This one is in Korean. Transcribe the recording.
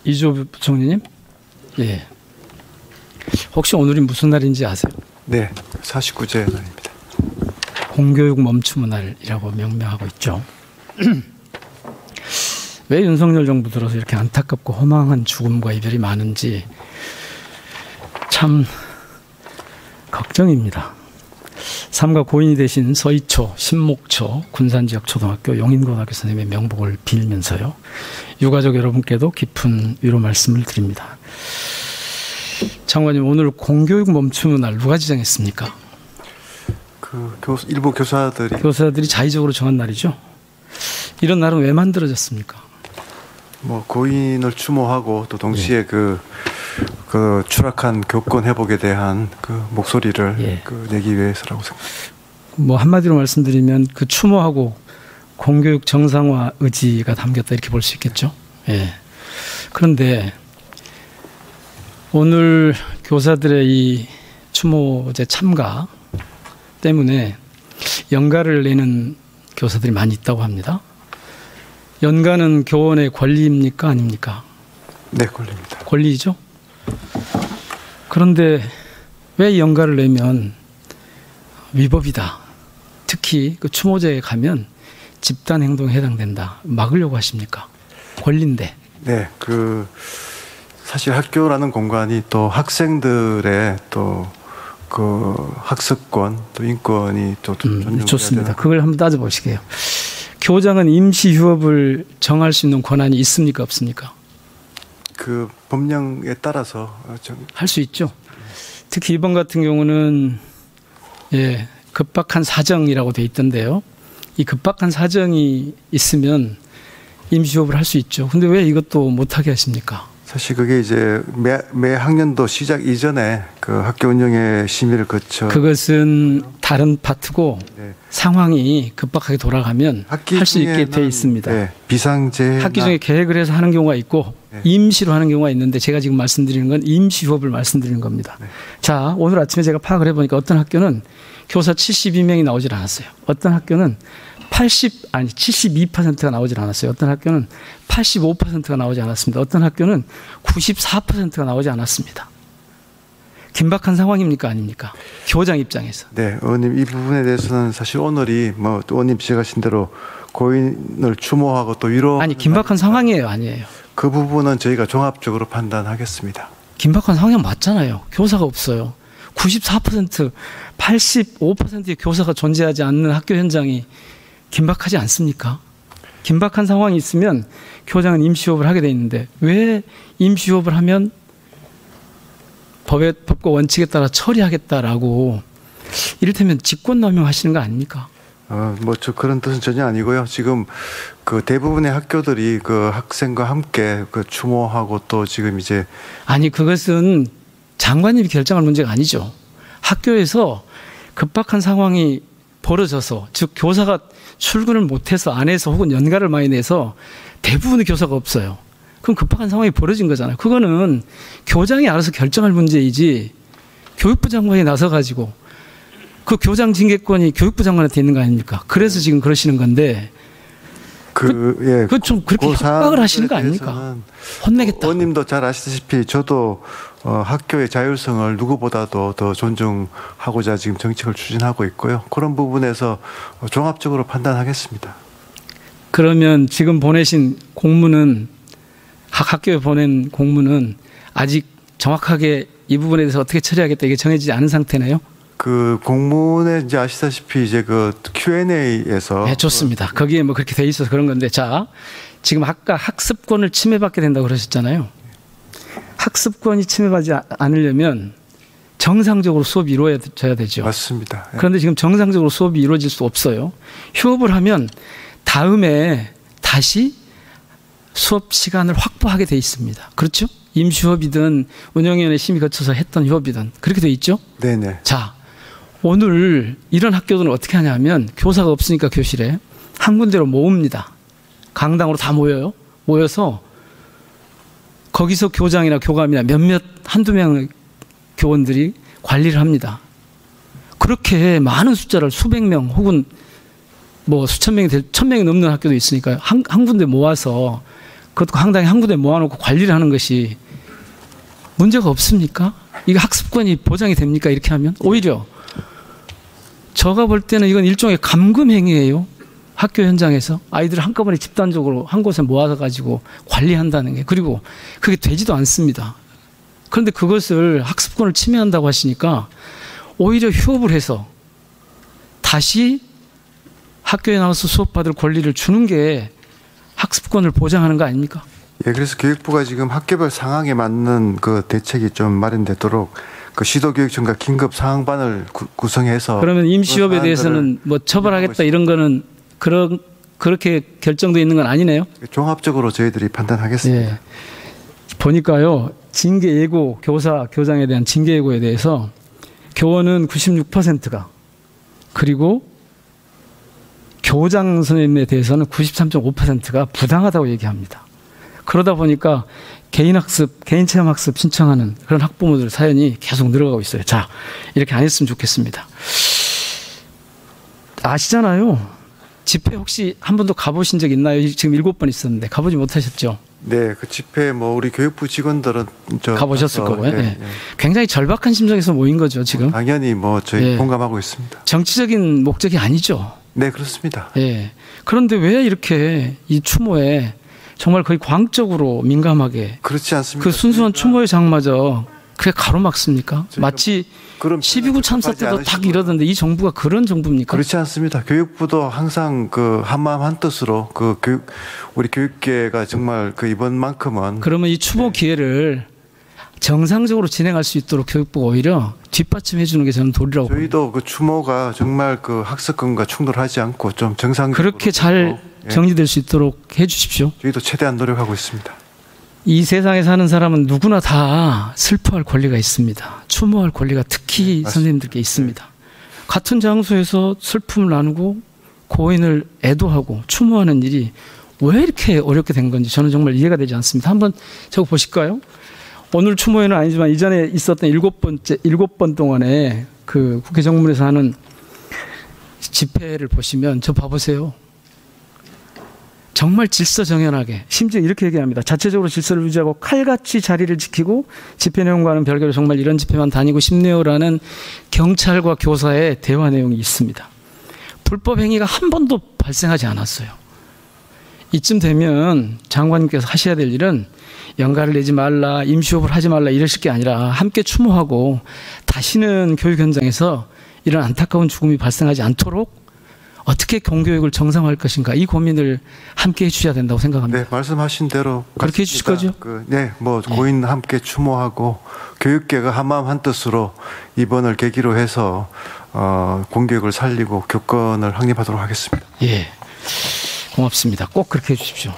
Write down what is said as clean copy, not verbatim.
이조 총리님, 예. 혹시 오늘이 무슨 날인지 아세요? 네, 49제 날입니다. 공교육 멈춤의 날이라고 명명하고 있죠. 왜 윤석열 정부 들어서 이렇게 안타깝고 허망한 죽음과 이별이 많은지 참 걱정입니다. 삼가 고인이 되신 서이초, 신목초, 군산지역초등학교, 용인고등학교 선생님의 명복을 빌면서요. 유가족 여러분께도 깊은 위로 말씀을 드립니다. 장관님, 오늘 공교육 멈춤의 날 누가 지정했습니까? 일부 교사들이 자의적으로 정한 날이죠. 이런 날은 왜 만들어졌습니까? 뭐 고인을 추모하고 또 동시에 그 추락한 교권 회복에 대한 그 목소리를 내기 위해서라고 생각합니다. 뭐 한마디로 말씀드리면 그 추모하고 공교육 정상화 의지가 담겼다 이렇게 볼 수 있겠죠. 예. 그런데 오늘 교사들의 이 추모제 참가 때문에 연가를 내는 교사들이 많이 있다고 합니다. 연가는 교원의 권리입니까? 아닙니까? 네, 권리입니다. 권리죠. 그런데 왜 연가를 내면 위법이다. 특히 그 추모제에 가면 집단 행동에 해당된다. 막으려고 하십니까? 권리인데. 네, 사실 학교라는 공간이 또 학생들의 또 그 학습권 또 인권이 또 존중돼야 좋습니다. 그걸 한번 따져보시게요. 교장은 임시 휴업을 정할 수 있는 권한이 있습니까? 없습니까? 그 법령에 따라서 할 수 있죠. 특히 이번 같은 경우는 급박한 사정이라고 돼 있던데요. 이 급박한 사정이 있으면 임시 휴업을 할 수 있죠. 근데 왜 이것도 못하게 하십니까? 사실 그게 이제 매 학년도 시작 이전에 그 학교 운영의 심의를 거쳐 그것은 다른 파트고 상황이 급박하게 돌아가면 할 수 있게 돼 있습니다. 네, 비상제 학기 중에 계획을 해서 하는 경우가 있고 임시로 하는 경우가 있는데 제가 지금 말씀드리는 건 임시 휴업을 말씀드리는 겁니다. 자, 오늘 아침에 제가 파악을 해보니까 어떤 학교는 교사 72명이 나오질 않았어요. 어떤 학교는 72%가 나오질 않았어요. 어떤 학교는 85%가 나오지 않았습니다. 어떤 학교는 94%가 나오지 않았습니다. 긴박한 상황입니까? 아닙니까? 교장 입장에서. 네, 의원님 이 부분에 대해서는 사실 오늘이 뭐 의원님 지적하신 대로 고인을 추모하고 또 위로 아니, 긴박한 상황이에요? 아니에요? 그 부분은 저희가 종합적으로 판단하겠습니다. 긴박한 상황이 맞잖아요. 교사가 없어요. 94%, 85%의 교사가 존재하지 않는 학교 현장이 긴박하지 않습니까? 긴박한 상황이 있으면 교장은 임시휴업을 하게 돼 있는데 왜 임시휴업을 하면 법과 원칙에 따라 처리하겠다라고 이를테면 직권남용하시는 거 아닙니까? 그런 뜻은 전혀 아니고요. 지금 그 대부분의 학교들이 그 학생과 함께 그 추모하고 또 지금 이제 아니, 그것은 장관님이 결정할 문제가 아니죠. 학교에서 급박한 상황이 벌어져서, 즉 교사가 출근을 못해서 안에서 혹은 연가를 많이 내서 대부분의 교사가 없어요. 그럼 급박한 상황이 벌어진 거잖아요. 그거는 교장이 알아서 결정할 문제이지 교육부 장관이 나서가지고 그 교장 징계권이 교육부 장관한테 있는 거 아닙니까? 그래서 지금 그러시는 건데 그 좀 그렇게 협박을 하시는 거 아닙니까? 혼내겠다. 의원님도 잘 아시다시피 저도 학교의 자율성을 누구보다도 더 존중하고자 지금 정책을 추진하고 있고요. 그런 부분에서 종합적으로 판단하겠습니다. 그러면 지금 보내신 공문은 학교에 보낸 공문은 아직 정확하게 이 부분에 대해서 어떻게 처리하겠다 이게 정해지지 않은 상태네요? 그 공문에 이제 아시다시피 이제 그 Q&A에서 네, 좋습니다. 거기에 뭐 그렇게 돼 있어서 그런 건데, 자, 지금 아까 학습권을 침해받게 된다고 그러셨잖아요. 학습권이 침해받지 않으려면 정상적으로 수업이 이루어져야 되죠. 맞습니다. 그런데 지금 정상적으로 수업이 이루어질 수 없어요. 휴업을 하면 다음에 다시 수업 시간을 확보하게 돼 있습니다. 그렇죠? 임시휴업이든 운영위원회 심의 거쳐서 했던 휴업이든 그렇게 돼 있죠? 네네. 자, 오늘 이런 학교들은 어떻게 하냐면 교사가 없으니까 교실에 한 군데로 모읍니다. 강당으로 다 모여요. 모여서 거기서 교장이나 교감이나 몇몇 한두 명의 교원들이 관리를 합니다. 그렇게 많은 숫자를 수백 명 혹은 뭐 수천 명이 1000명이 넘는 학교도 있으니까 한 군데 모아서 그것도 상당히 한 군데 모아놓고 관리를 하는 것이 문제가 없습니까? 이게 학습권이 보장이 됩니까? 이렇게 하면 오히려 제가 볼 때는 이건 일종의 감금 행위예요. 학교 현장에서 아이들을 한꺼번에 집단적으로 한 곳에 모아가지고 관리한다는 게, 그리고 그게 되지도 않습니다. 그런데 그것을 학습권을 침해한다고 하시니까 오히려 휴업을 해서 다시 학교에 나와서 수업받을 권리를 주는 게 학습권을 보장하는 거 아닙니까? 예, 그래서 교육부가 지금 학교별 상황에 맞는 그 대책이 좀 마련되도록 그 시도교육청과 긴급 상황반을 구성해서, 그러면 임시휴업에 대해서는 뭐 처벌하겠다 이런 거는 그렇게 결정되어 있는 건 아니네요. 종합적으로 저희들이 판단하겠습니다. 예. 보니까요, 징계 예고, 교사, 교장에 대한 징계 예고에 대해서 교원은 96%가, 그리고 교장 선생님에 대해서는 93.5%가 부당하다고 얘기합니다. 그러다 보니까 개인학습, 개인체험학습 신청하는 그런 학부모들 사연이 계속 늘어가고 있어요. 자, 이렇게 안 했으면 좋겠습니다. 아시잖아요. 집회 혹시 한 번도 가보신 적 있나요? 지금 7번 있었는데 가보지 못하셨죠? 네, 그 집회 뭐 우리 교육부 직원들은 가보셨을 거고요. 예, 예. 예. 굉장히 절박한 심정에서 모인 거죠, 지금. 당연히 뭐 저희 예. 공감하고 있습니다. 정치적인 목적이 아니죠. 네, 그렇습니다. 예. 그런데 왜 이렇게 이 추모에 정말 거의 광적으로 민감하게, 그렇지 않습니다. 그 순수한 추모의 장마저 그게 가로막습니까? 마치 그럼 12.9 참사 때도 딱 이러던데 이 정부가 그런 정부입니까? 그렇지 않습니다. 교육부도 항상 그 한마음 한뜻으로 그 우리 교육계가 정말 그 이번만큼은, 그러면 이 추모 기회를 정상적으로 진행할 수 있도록 교육부가 오히려 뒷받침해 주는 게 저는 도리라고 봅니다. 저희도 그 추모가 정말 그 학습권과 충돌하지 않고 좀 정상적으로 그렇게 잘 정리될 수 있도록 해 주십시오. 저희도 최대한 노력하고 있습니다. 이 세상에 사는 사람은 누구나 다 슬퍼할 권리가 있습니다. 추모할 권리가 특히 선생님들께 있습니다. 같은 장소에서 슬픔을 나누고 고인을 애도하고 추모하는 일이 왜 이렇게 어렵게 된 건지 저는 정말 이해가 되지 않습니다. 한번 저거 보실까요? 오늘 추모회는 아니지만 이전에 있었던 7번 동안에 그 국회 정문에서 하는 집회를 보시면 저 봐보세요. 정말 질서정연하게, 심지어 이렇게 얘기합니다. 자체적으로 질서를 유지하고 칼같이 자리를 지키고 집회 내용과는 별개로 정말 이런 집회만 다니고 싶네요라는 경찰과 교사의 대화 내용이 있습니다. 불법 행위가 한 번도 발생하지 않았어요. 이쯤 되면 장관님께서 하셔야 될 일은 연가를 내지 말라, 임시휴업을 하지 말라 이러실 게 아니라 함께 추모하고 다시는 교육 현장에서 이런 안타까운 죽음이 발생하지 않도록 어떻게 공교육을 정상화할 것인가, 이 고민을 함께 해주셔야 된다고 생각합니다. 네, 말씀하신 대로 그렇게 해주실 거죠? 네, 뭐 고인 함께 추모하고 교육계가 한마음 한뜻으로 이번을 계기로 해서 공교육을 살리고 교권을 확립하도록 하겠습니다. 예, 고맙습니다. 꼭 그렇게 해주십시오.